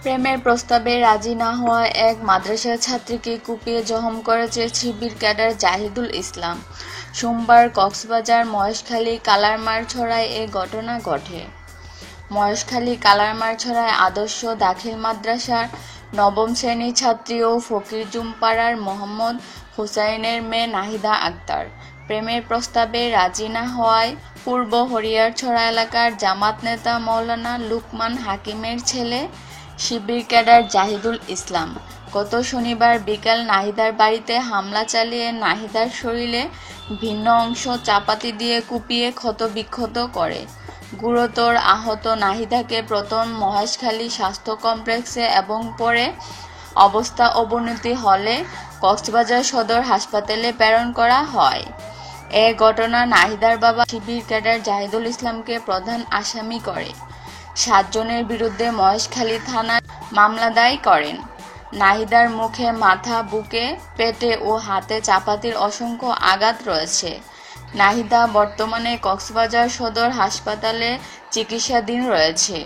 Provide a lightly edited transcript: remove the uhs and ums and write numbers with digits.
প্রেমের প্রস্তাবে রাজি না হওয়ায় এক মাদ্রাসার ছাত্রীকে কুপিয়ে জখম করেছে শিবির ক্যাডার জাহিদুল ইসলাম। সোমবার কক্সবাজার মহেশখালী কালারমারছড়ায় এ ঘটনা ঘটে। মহেশখালী কালারমারছড়ায় আদর্শ দাখিল মাদ্রাসার নবম শ্রেণীর ছাত্রী ও ফকিরজুমপাড়ার মোহাম্মদ হুসাইনের মেয়ে নাহিদা আক্তার প্রেমের প্রস্তাবে রাজি না হওয়ায় পূর্ব হরিয়ারছড়া এলাকার জামাত নেতা মৌলানা লুকমান হাকিমের ছেলে শিবির ক্যাডার জাহিদুল ইসলাম গত শনিবার বিকেল নাহিদার বাড়িতে হামলা চালিয়ে নাহিদার শরীরে ভিন্ন অংশ চাপাতি দিয়ে কুপিয়ে ক্ষতবিক্ষত করে। গুরুতর আহত নাহিদাকে প্রথম মহেশখালী স্বাস্থ্য কমপ্লেক্সে এবং পরে অবস্থা অবনতি হলে কক্সবাজার সদর হাসপাতালে প্রেরণ করা হয়। এ ঘটনা নাহিদার বাবা শিবির ক্যাডার জাহিদুল ইসলামকে প্রধান আসামি করে 7 জনের বিরুদ্ধে মহেশখালী থানায় মামলা দায়ের করেন। নাহিদার মুখে, মাথা, বুকে, পেটে ও হাতে চাপাতির অসংখ্য আঘাত রয়েছে। নাহিদা বর্তমানে কক্সবাজার সদর হাসপাতালে চিকিৎসাধীন রয়েছে।